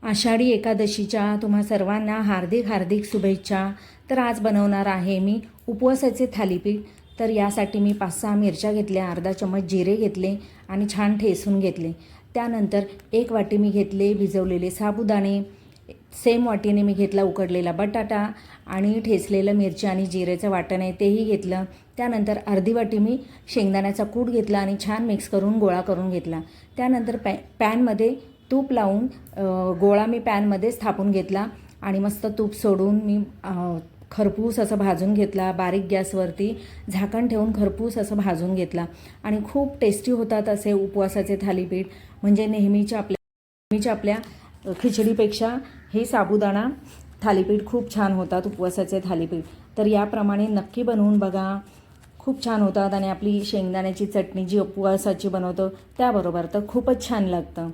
आषाढी एकादशीच्या तुम्हा सर्वांना हार्दिक हार्दिक शुभेच्छा। तर आज बनवणार आहे मी उपवासाचे थालीपीठ। तर यासाठी मी 5-6 मिरच्या घेतल्या, अर्धा चम्मच जिरे घेतले आणि छान ठेसून घेतले। त्यानंतर 1 वाटी मी घेतले भिजवलेले साबुदाणे, सेम वाटीने मी घेतला उकडलेला बटाटा आणि ठेसलेलं मिरची आणि जिरेचं वाटण आहे तेही घेतलं। त्यानंतर अर्धी वाटी मी शेंगदाण्याचा कूट घेतला आणि छान मिक्स करून गोळा करून घेतला। त्यानंतर पॅनमध्ये तूप लावून गोळा मी पॅनमध्येच थापून घेतला आणि मस्त तूप सोडून मी खरपूस असं भाजून घेतला। बारीक गॅसवरती झाकण ठेवून खरपूस असं भाजून घेतला आणि खूप टेस्टी होतात असे उपवासाचे थालीपीठ। म्हणजे नेहमीच्या आपल्या खिचडीपेक्षा हे साबुदाणा थालीपीठ खूप छान होतात उपवासाचे थालीपीठ। तर याप्रमाणे नक्की बनवून बघा, खूप छान होतात आणि आपली शेंगदाण्याची चटणी जी उपवासाची बनवतो त्याबरोबर तर खूपच छान लागतं।